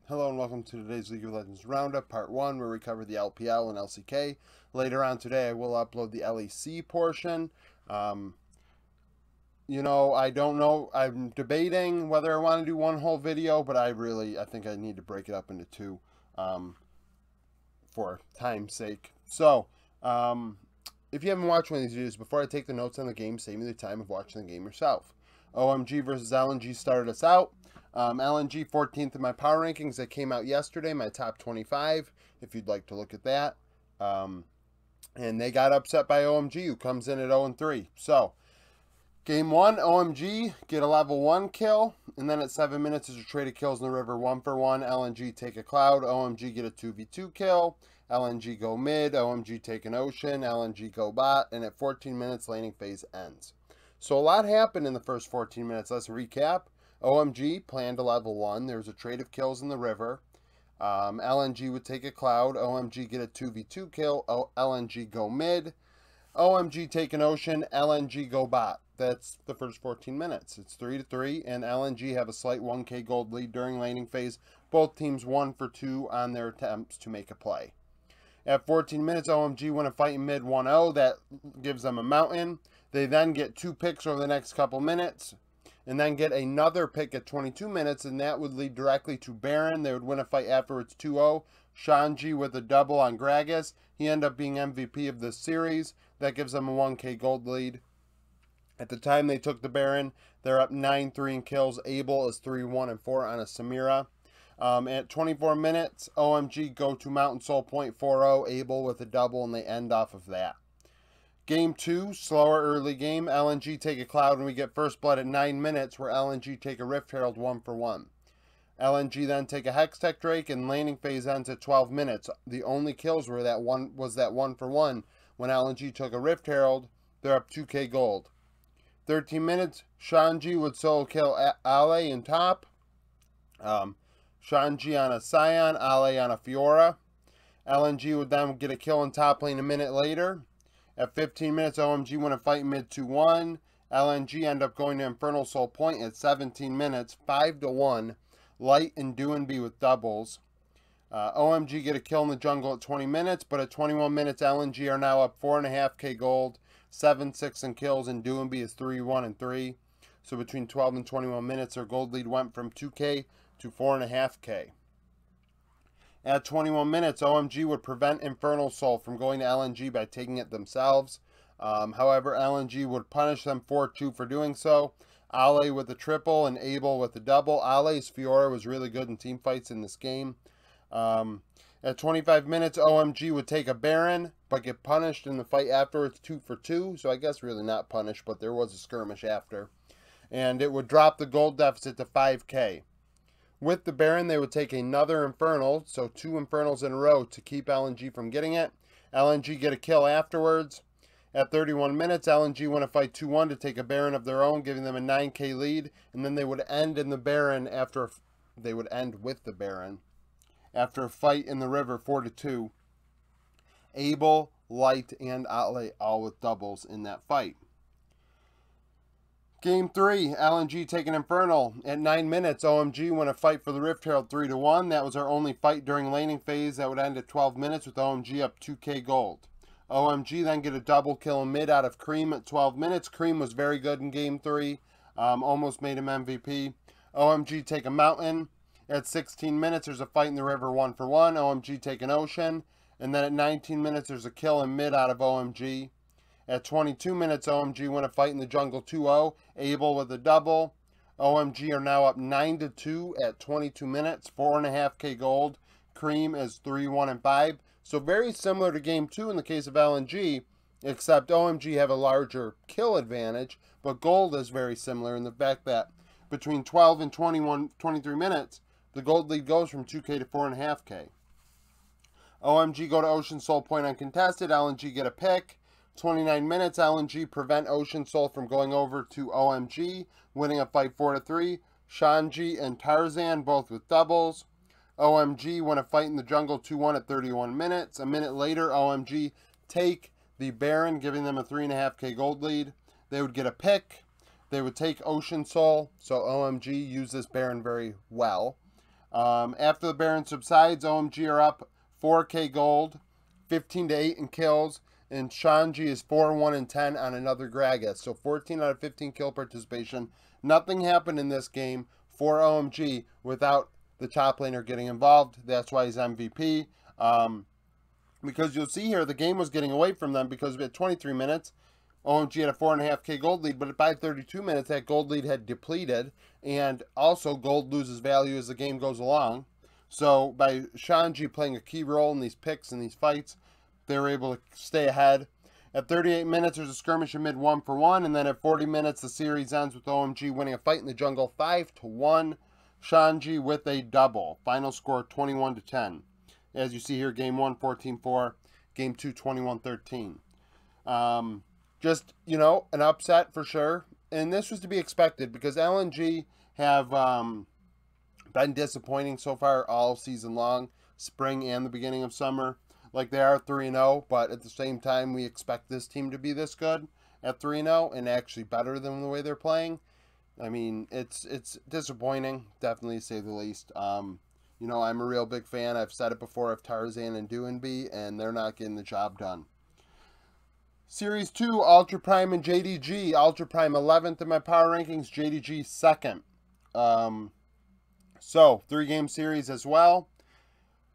Hello and welcome to today's League of Legends Roundup, Part 1, where we cover the LPL and LCK. Later on today, I will upload the LEC portion. I don't know. I'm debating whether I want to do one whole video, but I think I need to break it up into two for time's sake. So, if you haven't watched one of these videos before, I take the notes on the game, save me the time of watching the game yourself. OMG versus LNG started us out. LNG 14th in my power rankings that came out yesterday, my top 25, if you'd like to look at that. And they got upset by OMG, who comes in at 0-3. So, game 1, OMG get a level 1 kill, and then at 7 minutes there's a trade of kills in the river, 1-for-1. LNG take a cloud, OMG get a 2v2 kill, LNG go mid, OMG take an ocean, LNG go bot, and at 14 minutes laning phase ends. So a lot happened in the first 14 minutes. Let's recap. OMG planned a level 1. There was a trade of kills in the river. LNG would take a cloud. OMG get a 2v2 kill. LNG go mid. OMG take an ocean. LNG go bot. That's the first 14 minutes. It's 3-3, and LNG have a slight 1k gold lead during laning phase. Both teams 1 for 2 on their attempts to make a play. At 14 minutes, OMG win a fight in mid 1-0. That gives them a mountain. They then get 2 picks over the next couple minutes, and then get another pick at 22 minutes, and that would lead directly to Baron. They would win a fight afterwards 2-0. Shanji with a double on Gragas. He ended up being MVP of this series. That gives them a 1k gold lead. At the time they took the Baron, they're up 9-3 in kills. Abel is 3-1-4 on a Samira. At 24 minutes, OMG go to Mountain Soul Point 4-0. Abel with a double, and they end off of that. Game 2, slower early game. LNG take a cloud, and we get first blood at 9 minutes, where LNG take a Rift Herald 1-for-1. LNG then take a Hextech Drake, and laning phase ends at 12 minutes. The only kills were that 1-for-1. When LNG took a Rift Herald, they're up 2k gold. 13 minutes, Shanji would solo kill Ale in top. Shanji on a Scion, Ale on a Fiora. LNG would then get a kill in top lane a minute later. At 15 minutes, OMG win a fight mid 2-1. LNG end up going to Infernal Soul Point at 17 minutes, 5-1. Light and Doinby with doubles. OMG get a kill in the jungle at 20 minutes, but at 21 minutes, LNG are now up 4.5k gold, 7-6 in kills, and Doinby is 3-1-3. So between 12 and 21 minutes, their gold lead went from 2k to 4.5k. At 21 minutes, OMG would prevent Infernal Soul from going to LNG by taking it themselves. However, LNG would punish them 4-2 for doing so. Ale with the triple and Abel with the double. Ale's Fiora was really good in team fights in this game. At 25 minutes, OMG would take a Baron, but get punished in the fight afterwards 2-for-2. So I guess really not punished, but there was a skirmish after. And it would drop the gold deficit to 5k. With the Baron, they would take another Infernal, so 2 Infernals in a row to keep LNG from getting it. LNG get a kill afterwards. At 31 minutes, LNG win a fight 2-1 to take a Baron of their own, giving them a 9k lead, and then they would end in the Baron after they would end with the Baron after a fight in the river 4-2. Abel, Light, and Ale all with doubles in that fight. Game 3, LNG taking Infernal. At 9 minutes, OMG win a fight for the Rift Herald 3-1. That was our only fight during laning phase. That would end at 12 minutes with OMG up 2k gold. OMG then get a double kill in mid out of Cream at 12 minutes. Cream was very good in Game 3. Almost made him MVP. OMG take a Mountain. At 16 minutes, there's a fight in the river 1-for-1. OMG take an Ocean. And then at 19 minutes, there's a kill in mid out of OMG. At 22 minutes, OMG win a fight in the jungle 2-0. Abel with a double. OMG are now up 9-2 at 22 minutes. 4.5k gold. Cream is 3-1-5. So very similar to Game 2 in the case of LNG, except OMG have a larger kill advantage, but gold is very similar in the fact that between 12 and 23 minutes, the gold lead goes from 2k to 4.5k. OMG go to Ocean Soul Point uncontested. LNG get a pick. 29 minutes, LNG prevent Ocean Soul from going over to OMG, winning a fight 4-3. Shanji and Tarzan both with doubles. OMG win a fight in the jungle 2-1 at 31 minutes. A minute later, OMG take the Baron, giving them a 3.5k gold lead. They would get a pick. They would take Ocean Soul, so OMG used this Baron very well. After the Baron subsides, OMG are up 4k gold, 15 to 8 in kills, and Shanji is 4-1 and 10 on another Gragas. So 14 out of 15 kill participation. Nothing happened in this game for OMG without the top laner getting involved. That's why he's MVP. Because you'll see here, the game was getting away from them because at 23 minutes, OMG had a 4.5k gold lead, but by 32 minutes, that gold lead had depleted, and also gold loses value as the game goes along. So by Shanji playing a key role in these picks and these fights, they were able to stay ahead. At 38 minutes, there's a skirmish in mid 1-for-1, and then at 40 minutes, the series ends with OMG winning a fight in the jungle 5-1. Shanji with a double. Final score 21-10. As you see here, game 1, 14-4. Game 2, 21-13. Just, you know, an upset for sure. And this was to be expected because LNG have been disappointing so far all season long, spring and the beginning of summer. Like, they are 3-0, but at the same time, we expect this team to be this good at 3-0 and actually better than the way they're playing. I mean, it's disappointing, definitely, to say the least. You know, I'm a real big fan. I've said it before of Tarzan and Doinby, and they're not getting the job done. Series 2, Ultra Prime and JDG. Ultra Prime 11th in my power rankings, JDG 2nd. So, 3-game series as well.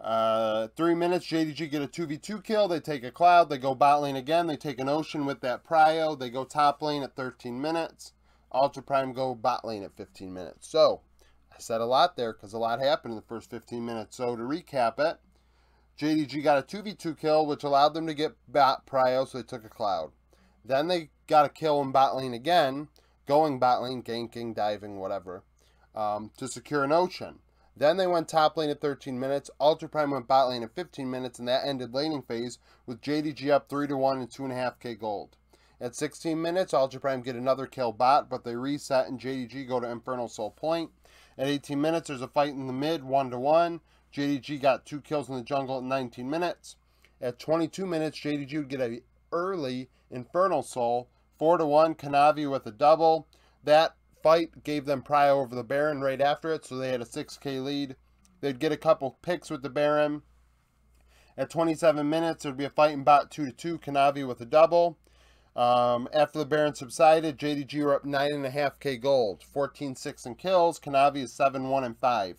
3 minutes, JDG get a 2v2 kill. They take a Cloud. They go bot lane again. They take an Ocean with that Prio. They go top lane at 13 minutes. Ultra Prime go bot lane at 15 minutes. So, I said a lot there because a lot happened in the first 15 minutes. So, to recap it, JDG got a 2v2 kill, which allowed them to get bot Prio, so they took a Cloud. Then they got a kill in bot lane again, going bot lane, ganking, diving, whatever, to secure an Ocean. Then they went top lane at 13 minutes. Ultra Prime went bot lane at 15 minutes, and that ended laning phase with JDG up 3-1 and 2.5k gold. At 16 minutes, Ultra Prime get another kill bot, but they reset and JDG go to Infernal Soul Point. At 18 minutes, there's a fight in the mid, 1-1. JDG got 2 kills in the jungle at 19 minutes. At 22 minutes, JDG would get an early Infernal Soul, 4-1, Kanavi with a double. That fight gave them Prio over the Baron right after it, so they had a 6k lead. They'd get a couple picks with the Baron. At 27 minutes, there'd be a fight in bot 2-2, Kanavi with a double. After the Baron subsided, JDG were up 9.5k gold, 14-6 in kills. Kanavi is 7-1 and 5.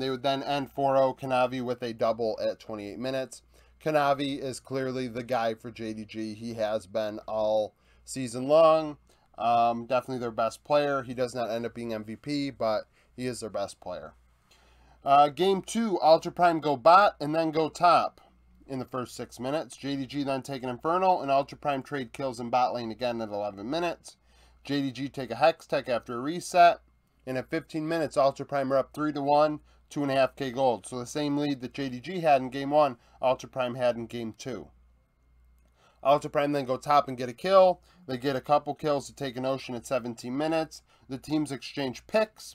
They would then end 4-0, Kanavi with a double at 28 minutes. Kanavi is clearly the guy for JDG. He has been all season long. Definitely their best player. He does not end up being MVP, but he is their best player. Game 2, Ultra Prime go bot and then go top in the first 6 minutes. JDG then take an Infernal, and Ultra Prime trade kills in bot lane again at 11 minutes. JDG take a Hex Tech after a reset, and at 15 minutes, Ultra Prime are up 3-1, 2.5k gold. So the same lead that JDG had in Game 1, Ultra Prime had in Game 2. Ultra Prime then go top and get a kill. They get a couple kills to take an Ocean at 17 minutes. The teams exchange picks.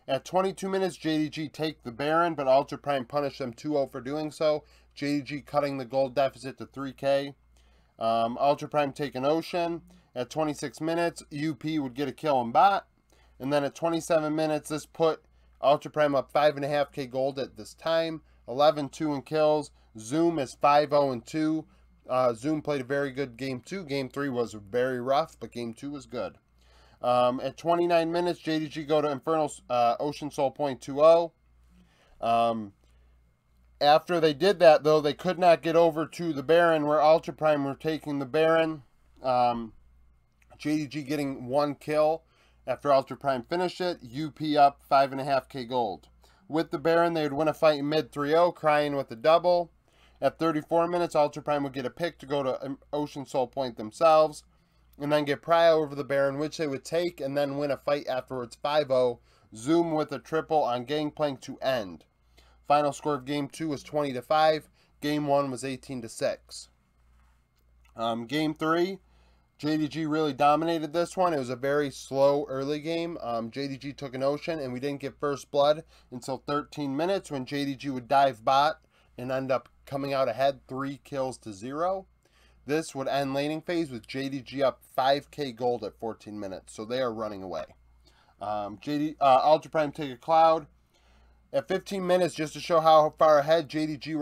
At 22 minutes, JDG take the Baron, but Ultra Prime punish them 2-0 for doing so. JDG cutting the gold deficit to 3k. Ultra Prime take an Ocean. At 26 minutes, UP would get a kill in bot. And then at 27 minutes, this put Ultra Prime up 5.5k gold at this time. 11-2 in kills. Zoom is 5-0-2. Zoom played a very good Game 2. Game 3 was very rough, but Game 2 was good. At 29 minutes, JDG go to Infernal Ocean Soul Point 2-0. After they did that, though, they could not get over to the Baron, where Ultra Prime were taking the Baron. JDG getting 1 kill after Ultra Prime finished it. UP up 5.5k gold. With the Baron, they would win a fight in mid 3-0, crying with a double. At 34 minutes, Ultra Prime would get a pick to go to Ocean Soul Point themselves, and then get Prio over the Baron, which they would take, and then win a fight afterwards 5-0. Zoom with a triple on Gangplank to end. Final score of Game 2 was 20-5. Game 1 was 18-6. Game 3, JDG really dominated this one. It was a very slow early game. JDG took an Ocean, and we didn't get first blood until 13 minutes when JDG would dive bot and end up coming out ahead 3-0. This would end laning phase with JDG up 5k gold at 14 minutes. So they are running away. Ultra Prime take a Cloud. At 15 minutes, just to show how far ahead JDG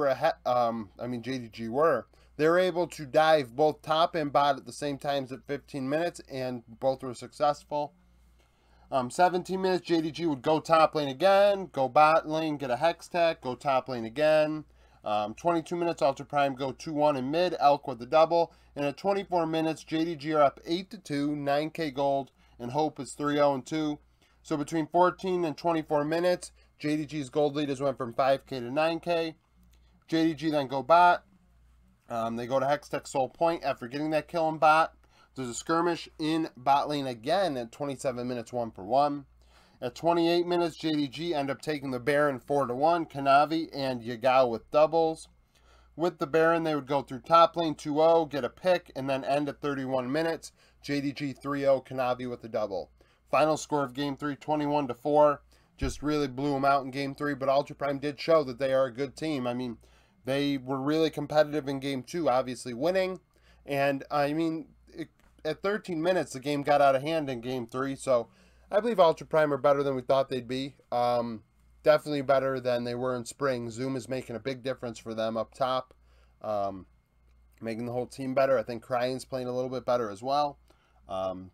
were, they were able to dive both top and bot at the same times at 15 minutes, and both were successful. 17 minutes, JDG would go top lane again, go bot lane, get a hex tech, go top lane again. 22 minutes, Ultra Prime go 2-1 in mid, Elk with the double. And at 24 minutes, JDG are up 8-2, 9k gold, and Hope is 3-0-2. So between 14 and 24 minutes, JDG's gold lead has went from 5k to 9k. JDG then go bot. They go to Hextech Soul Point after getting that kill in bot. There's a skirmish in bot lane again at 27 minutes, 1-for-1. At 28 minutes, JDG end up taking the Baron 4-1. Kanavi and Yagao with doubles. With the Baron, they would go through top lane 2-0, get a pick, and then end at 31 minutes. JDG 3-0, Kanavi with the double. Final score of Game 3, 21-4. Just really blew them out in Game 3, but Ultra Prime did show that they are a good team. I mean, they were really competitive in Game 2, obviously winning. And, I mean, at 13 minutes, the game got out of hand in Game 3, so I believe Ultra Prime are better than we thought they'd be. Definitely better than they were in spring. Zoom is making a big difference for them up top, making the whole team better. I think Crying's playing a little bit better as well.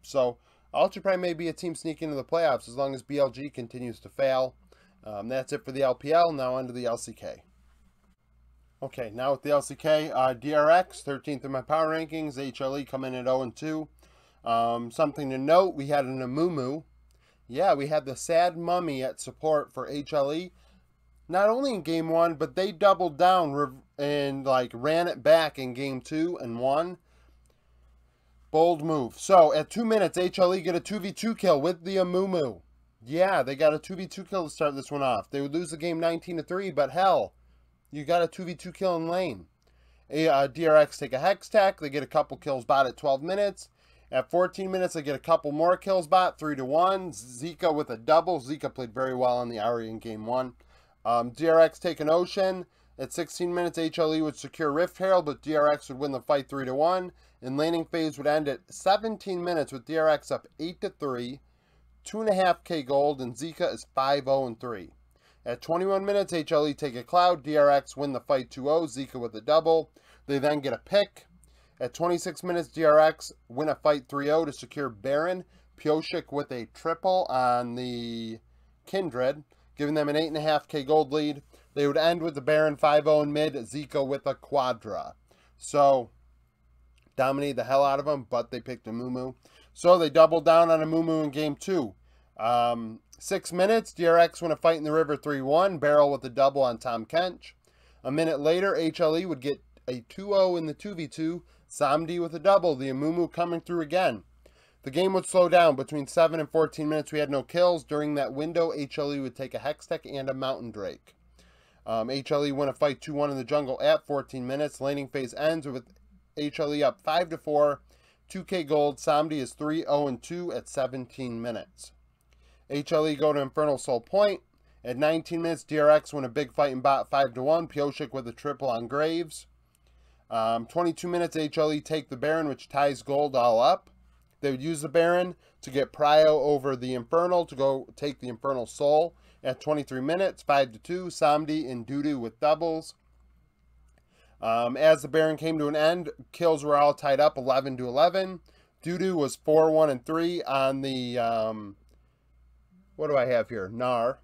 So Ultra Prime may be a team sneaking into the playoffs as long as BLG continues to fail. That's it for the LPL. Now on to the LCK. Okay, now with the LCK, DRX, 13th in my power rankings. HLE coming in at 0-2. Something to note, we had an Amumu. Yeah, we had the sad mummy at support for HLE. Not only in Game 1, but they doubled down and ran it back in Game 2 and won. Bold move. So, at 2 minutes, HLE get a 2v2 kill with the Amumu. Yeah, they got a 2v2 kill to start this one off. They would lose the game 19-3, but hell, you got a 2v2 kill in lane. DRX take a hex tech. They get a couple kills bot at 12 minutes. At 14 minutes, they get a couple more kills bot, 3-1. Zika with a double. Zika played very well on the Ari in Game 1. DRX take an Ocean. At 16 minutes, HLE would secure Rift Herald, but DRX would win the fight 3-1. And laning phase would end at 17 minutes with DRX up 8-3, 2.5k gold, and Zika is 5-0-3. At 21 minutes, HLE take a Cloud. DRX win the fight 2-0. Zika with a double. They then get a pick. At 26 minutes, DRX win a fight 3-0 to secure Baron. Pioshik with a triple on the Kindred, giving them an 8.5k gold lead. They would end with the Baron 5-0 in mid, Zika with a Quadra. So, dominated the hell out of them, but they picked Amumu. So, they doubled down on Amumu in Game 2. 6 minutes, DRX win a fight in the river 3-1. Barrel with a double on Tom Kench. A minute later, HLE would get a 2-0 in the 2v2. Samdi with a double, the Amumu coming through again. The game would slow down. Between 7 and 14 minutes, we had no kills. During that window, HLE would take a Hextech and a Mountain Drake. HLE win a fight 2-1 in the jungle at 14 minutes. Laning phase ends with HLE up 5-4, 2k gold. Samdi is 3-0-2 at 17 minutes. HLE go to Infernal Soul Point. At 19 minutes, DRX win a big fight in bot 5-1. Pioshik with a triple on Graves. 22 minutes, HLE take the Baron, which ties gold all up. They would use the Baron to get Prio over the Infernal to go take the Infernal Soul. At 23 minutes, 5-2, Samdi and Dudu with doubles. As the Baron came to an end, kills were all tied up 11-11. Dudu was 4-1-3 on the, what do I have here? Gnar.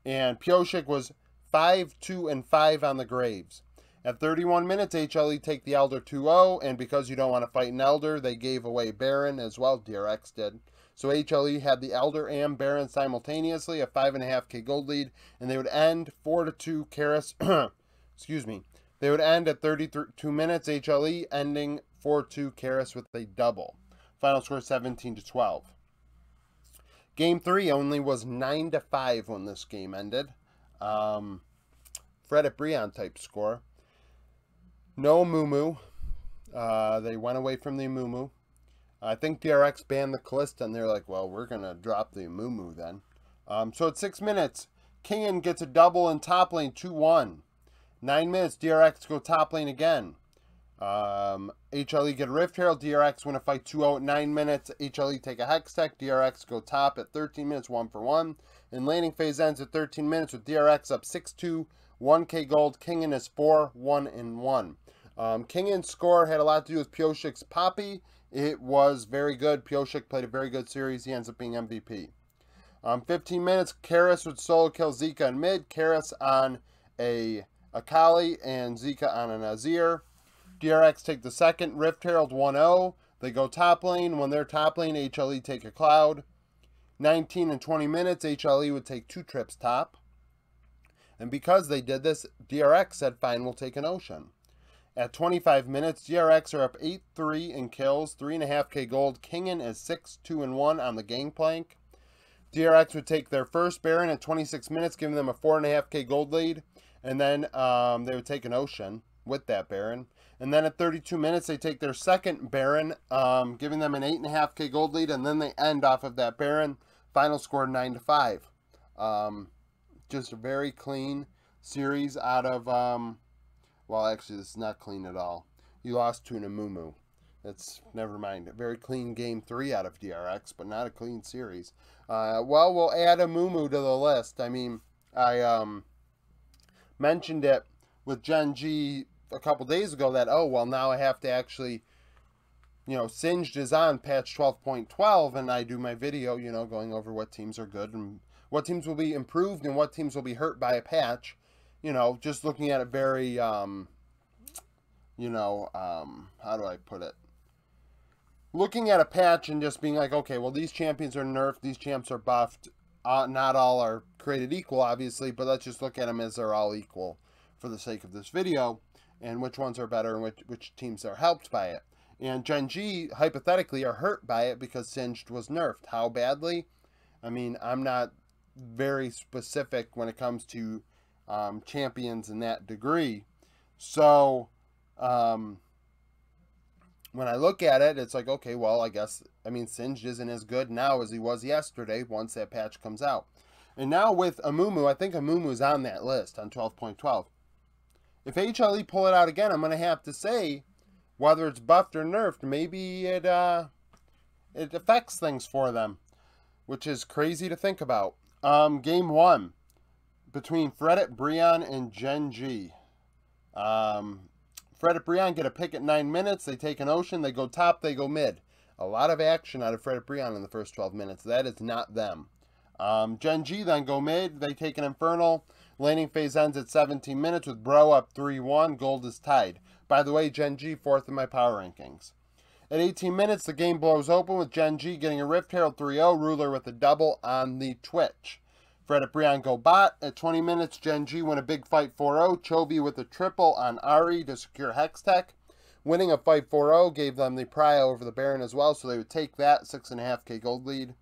And Pioshik was 5-2-5 on the Graves. At 31 minutes, HLE take the Elder 2-0, and because you don't want to fight an Elder, they gave away Baron as well, DRX did. So HLE had the Elder and Baron simultaneously, a 5.5k gold lead, and they would end 4-2 Karis, excuse me, they would end at 32 minutes, HLE ending 4-2 Karis with a double. Final score 17-12. Game 3 only was 9-5 when this game ended. Fred at Brion type score. No Amumu. They went away from the Amumu. I think DRX banned the Callista, and they're like, well, we're going to drop the Amumu then. So at 6 minutes, Kingan gets a double in top lane, 2-1. 9 minutes, DRX go top lane again. HLE get a Rift Herald, DRX win a fight 2-0 at 9 minutes. HLE take a Hextech, DRX go top at 13 minutes, 1-for-1. and laning phase ends at 13 minutes with DRX up 6-2, 1k gold. Kingen is 4-1-1. Kingen's score had a lot to do with Pioshik's Poppy. It was very good. Pioshik played a very good series. He ends up being MVP. 15 minutes, Karis would solo kill Zika in mid. Karis on a Akali and Zika on an Azir. DRX take the second. Rift Herald 1-0. They go top lane. When they're top lane, HLE take a Cloud. 19 and 20 minutes, HLE would take 2 trips top. And because they did this, DRX said, fine, we'll take an Ocean. At 25 minutes, DRX are up 8-3 in kills, 3.5k gold. Kingen is 6-2-1 on the gangplank. DRX would take their first Baron at 26 minutes, giving them a 4.5k gold lead. And then they would take an Ocean with that Baron. And then at 32 minutes, they take their second Baron, giving them an 8.5k gold lead, and then they end off of that Baron. Final score 9-5. Just a very clean series out of, well, actually, this is not clean at all. You lost to an Amumu. That's, never mind. A very clean game 3 out of DRX, but not a clean series. Well, we'll add Amumu to the list. I mean, I mentioned it with Gen G a couple days ago that, oh, well, now I have to actually, you know, Singed is on patch 12.12, and I do my video, you know, going over what teams are good and what teams will be improved and what teams will be hurt by a patch. You know, just looking at it very, you know, how do I put it? Looking at a patch and just being like, okay, well, these champions are nerfed, these champs are buffed. Not all are created equal, obviously, but let's just look at them as they're all equal for the sake of this video, and which ones are better and which teams are helped by it. And Gen G, hypothetically, are hurt by it because Singed was nerfed. How badly? I mean, I'm not very specific when it comes to champions in that degree. So, when I look at it, it's like, okay, well, I guess, I mean, Singed isn't as good now as he was yesterday once that patch comes out. And now with Amumu, I think Amumu's on that list on 12.12. If HLE pull it out again, I'm going to have to say, whether it's buffed or nerfed, maybe it affects things for them, which is crazy to think about. Game 1 between Fredit, Brion, and Gen G. Fredit, Brion get a pick at 9 minutes. They take an Ocean. They go top. They go mid. A lot of action out of Fredit, Brion in the first 12 minutes. That is not them. Gen G then go mid. They take an Infernal. Laning phase ends at 17 minutes with Bro up 3-1. Gold is tied. By the way, Gen G 4th in my power rankings. At 18 minutes, the game blows open with Gen G getting a Rift Herald 3-0. Ruler with a double on the Twitch. Fredit, Brion go bot. At 20 minutes, Gen G win a big fight 4-0. Chovy with a triple on Ari to secure Hextech. Winning a fight 4-0 gave them the prio over the Baron as well, so they would take that 6.5k gold lead.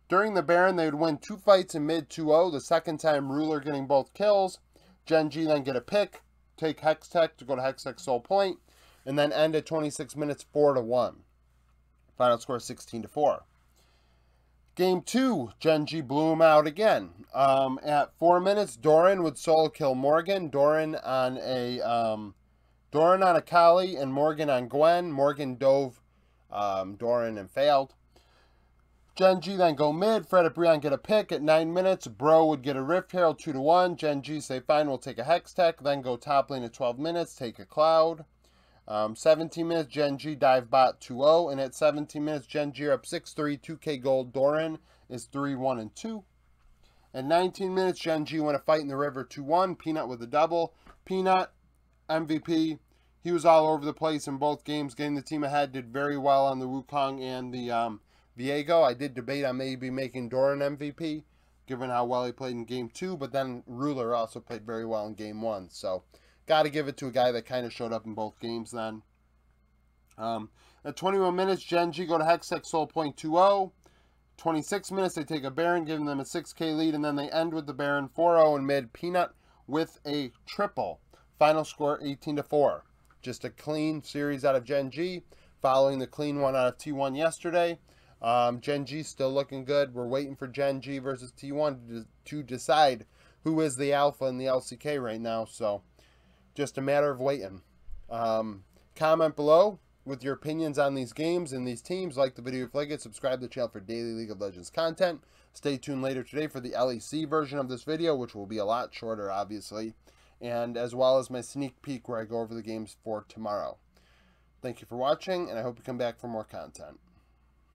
During the Baron, they would win 2 fights in mid 2-0, the second time Ruler getting both kills. Gen G then get a pick, take Hextech to go to Hextech Soul Point, and then end at 26 minutes 4-1. Final score 16-4. Game 2, Gen G blew him out again. At 4 minutes, Doran would solo kill Morgan. Doran on Akali and Morgan on Gwen. Morgan dove Doran and failed. Gen G then go mid. Fredit, Brion get a pick at 9 minutes. Bro would get a Rift Herald 2-1. Gen G say fine, we'll take a Hextech. Then go top lane at 12 minutes, take a Cloud. 17 minutes, Gen G dive bot 2-0. And at 17 minutes, Gen G are up 6-3, 2k gold. Doran is 3-1-2. At 19 minutes, Gen G win a fight in the river 2-1. Peanut with a double. Peanut, MVP. He was all over the place in both games, getting the team ahead. Did very well on the Wukong and the Viego. I did debate on maybe making Doran MVP, given how well he played in Game 2, but then Ruler also played very well in Game 1. So, got to give it to a guy that kind of showed up in both games then. At 21 minutes, Gen G go to Hextech Soul Point 2-0. 26 minutes, they take a Baron, giving them a 6k lead, and then they end with the Baron 4-0 in mid. Peanut with a triple. Final score 18-4. Just a clean series out of Gen G, following the clean one out of T1 yesterday. Gen G still looking good. We're waiting for Gen G versus T1 to decide who is the alpha in the LCK right now. So, just a matter of waiting. Comment below with your opinions on these games and these teams. Like the video if you like it. Subscribe to the channel for daily League of Legends content. Stay tuned later today for the LEC version of this video, which will be a lot shorter, obviously, and as well as my sneak peek where I go over the games for tomorrow. Thank you for watching, and I hope you come back for more content.